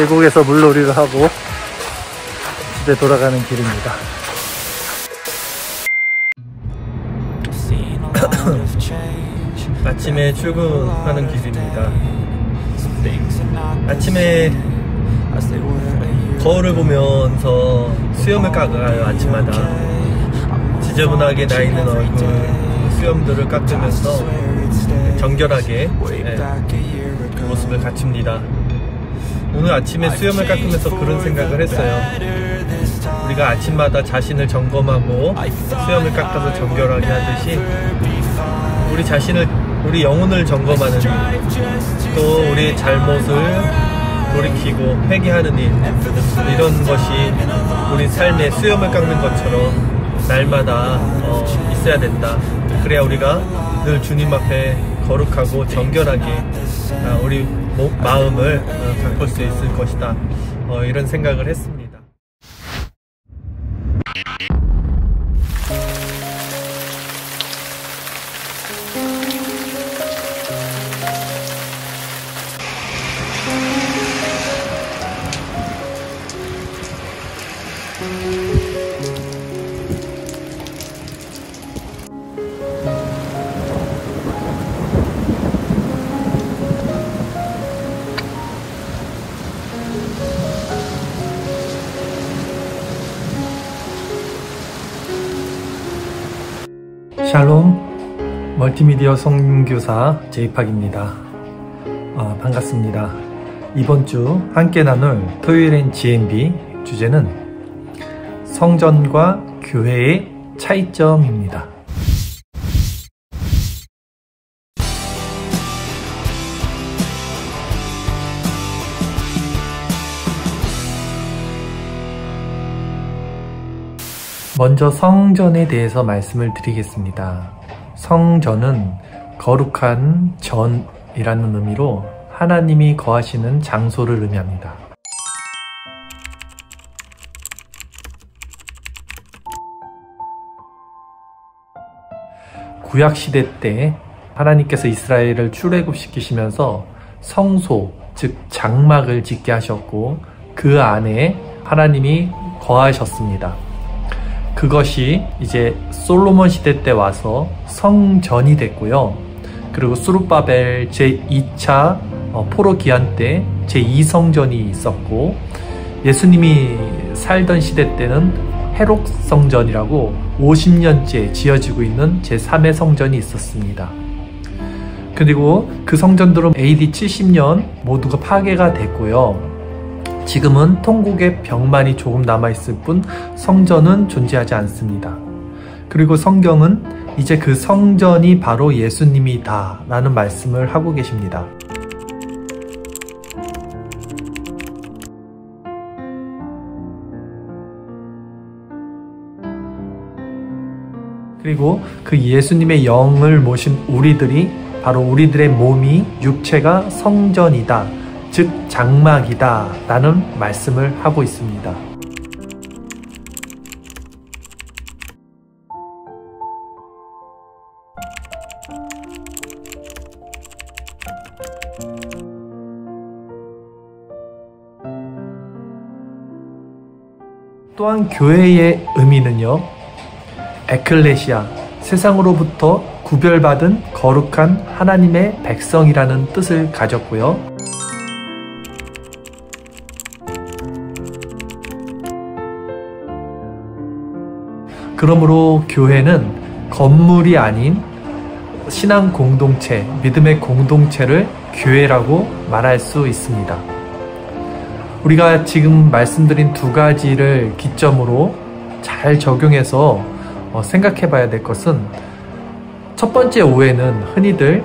계곡에서 물놀이를 하고 집에 돌아가는 길입니다. 아침에 출근하는 길입니다. 아침에 거울을 보면서 수염을 깎아요. 아침마다 지저분하게 나 있는 얼굴 수염들을 깎으면서 정결하게 그 모습을 갖춥니다. 오늘 아침에 수염을 깎으면서 그런 생각을 했어요. 우리가 아침마다 자신을 점검하고 수염을 깎아서 정결하게 하듯이 우리 자신을, 우리 영혼을 점검하는 일, 또 우리의 잘못을 돌이키고 회개하는 일, 이런 것이 우리 삶의 수염을 깎는 것처럼 날마다 있어야 된다. 그래야 우리가 늘 주님 앞에 거룩하고 정결하게 우리 마음을 바꿀 수 있을 것이다. 이런 생각을 했습니다. 샬롬, 멀티미디어 선교사 제이팍입니다. 반갑습니다. 이번 주 함께 나눌 토요일엔 GMB 주제는 성전과 교회의 차이점입니다. 먼저 성전에 대해서 말씀을 드리겠습니다. 성전은 거룩한 전이라는 의미로 하나님이 거하시는 장소를 의미합니다. 구약시대 때 하나님께서 이스라엘을 출애굽시키시면서 성소, 즉 장막을 짓게 하셨고 그 안에 하나님이 거하셨습니다. 그것이 이제 솔로몬 시대 때 와서 성전이 됐고요. 그리고 수룹바벨 제2차 포로 기한 때 제2성전이 있었고, 예수님이 살던 시대 때는 헤롯 성전이라고 50년째 지어지고 있는 제3의 성전이 있었습니다. 그리고 그 성전들은 AD 70년 모두가 파괴가 됐고요. 지금은 통곡의 벽만이 조금 남아있을 뿐 성전은 존재하지 않습니다. 그리고 성경은 이제 그 성전이 바로 예수님이다 라는 말씀을 하고 계십니다. 그리고 그 예수님의 영을 모신 우리들이 바로 우리들의 몸이, 육체가 성전이다, 즉 장막이다 라는 말씀을 하고 있습니다. 또한 교회의 의미는요, 에클레시아, 세상으로부터 구별받은 거룩한 하나님의 백성이라는 뜻을 가졌고요. 그러므로 교회는 건물이 아닌 신앙 공동체, 믿음의 공동체를 교회라고 말할 수 있습니다. 우리가 지금 말씀드린 두 가지를 기점으로 잘 적용해서 생각해 봐야 될 것은, 첫 번째 오해는 흔히들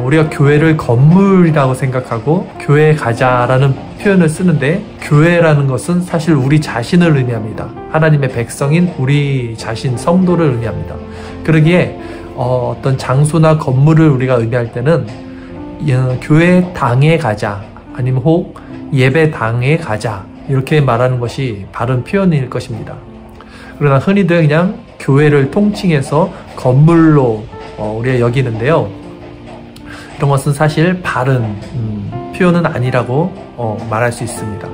우리가 교회를 건물이라고 생각하고 교회에 가자라는 표현을 쓰는데, 교회라는 것은 사실 우리 자신을 의미합니다. 하나님의 백성인 우리 자신, 성도를 의미합니다. 그러기에 어떤 장소나 건물을 우리가 의미할 때는 교회 당에 가자, 아니면 혹 예배 당에 가자, 이렇게 말하는 것이 바른 표현일 것입니다. 그러나 흔히들 그냥 교회를 통칭해서 건물로 우리가 여기는데요, 이런 것은 사실 바른 표현은 아니라고 말할 수 있습니다.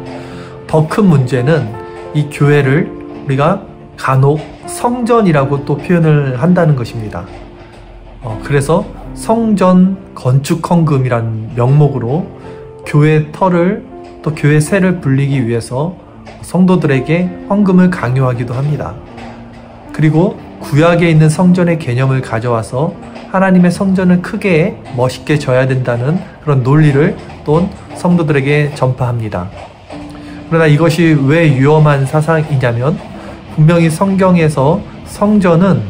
더 큰 문제는 이 교회를 우리가 간혹 성전이라고 또 표현을 한다는 것입니다. 그래서 성전 건축 헌금이라는 명목으로 교회 터를 또 교회 세를 불리기 위해서 성도들에게 헌금을 강요하기도 합니다. 그리고 구약에 있는 성전의 개념을 가져와서 하나님의 성전을 크게 멋있게 져야 된다는 그런 논리를 또 성도들에게 전파합니다. 그러나 이것이 왜 위험한 사상이냐면, 분명히 성경에서 성전은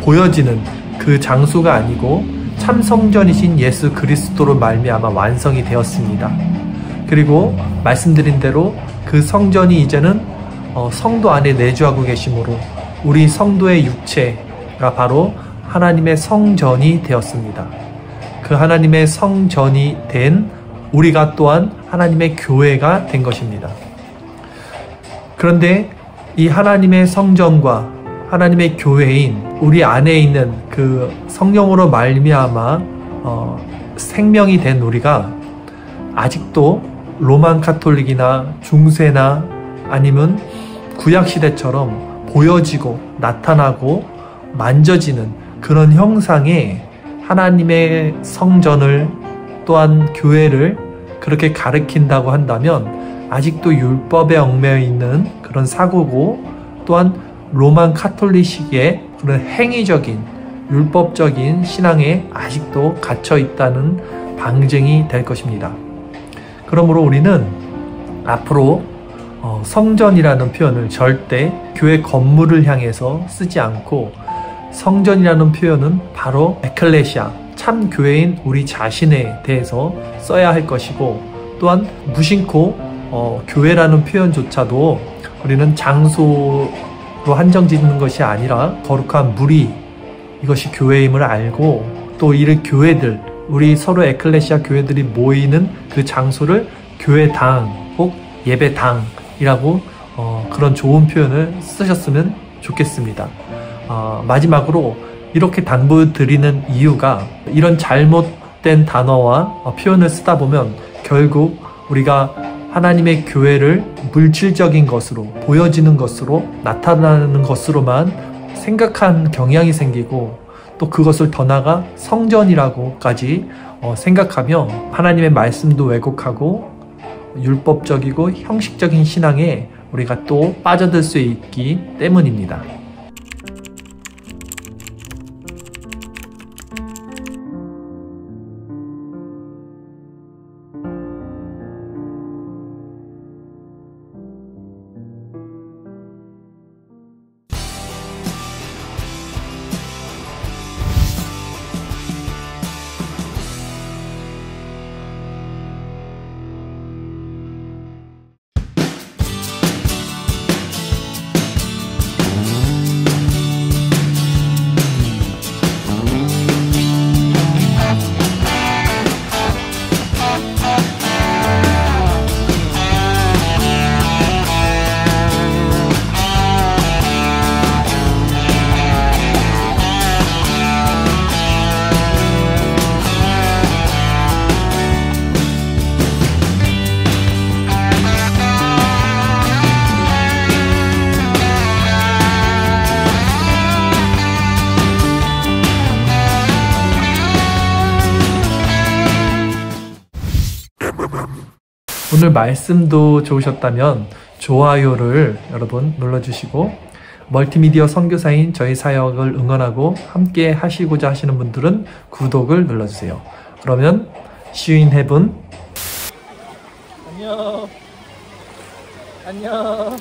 보여지는 그 장소가 아니고 참 성전이신 예수 그리스도로 말미암아 완성이 되었습니다. 그리고 말씀드린 대로 그 성전이 이제는 성도 안에 내주하고 계시므로 우리 성도의 육체가 바로 하나님의 성전이 되었습니다. 그 하나님의 성전이 된 우리가 또한 하나님의 교회가 된 것입니다. 그런데 이 하나님의 성전과 하나님의 교회인 우리 안에 있는 그 성령으로 말미암아 생명이 된 우리가 아직도 로만 카톨릭이나 중세나 아니면 구약시대처럼 보여지고 나타나고 만져지는 그런 형상의 하나님의 성전을 또한 교회를 그렇게 가리킨다고 한다면 아직도 율법에 얽매여 있는 그런 사고고, 또한 로만 카톨릭식의 그런 행위적인 율법적인 신앙에 아직도 갇혀 있다는 방증이 될 것입니다. 그러므로 우리는 앞으로 성전이라는 표현을 절대 교회 건물을 향해서 쓰지 않고, 성전이라는 표현은 바로 에클레시아, 참 교회인 우리 자신에 대해서 써야 할 것이고, 또한 무심코 교회라는 표현조차도 우리는 장소로 한정 짓는 것이 아니라 거룩한 무리, 이것이 교회임을 알고, 또 이 교회들, 우리 서로 에클레시아 교회들이 모이는 그 장소를 교회당 혹 예배당이라고 그런 좋은 표현을 쓰셨으면 좋겠습니다. 마지막으로 이렇게 당부드리는 이유가, 이런 잘못된 단어와 표현을 쓰다 보면 결국 우리가 하나님의 교회를 물질적인 것으로, 보여지는 것으로, 나타나는 것으로만 생각한 경향이 생기고, 또 그것을 더 나아가 성전이라고까지 생각하며 하나님의 말씀도 왜곡하고 율법적이고 형식적인 신앙에 우리가 또 빠져들 수 있기 때문입니다. 오늘 말씀도 좋으셨다면 좋아요를 여러분 눌러주시고, 멀티미디어 선교사인 저희 사역을 응원하고 함께 하시고자 하시는 분들은 구독을 눌러주세요. 그러면 See you in heaven. 안녕. 안녕.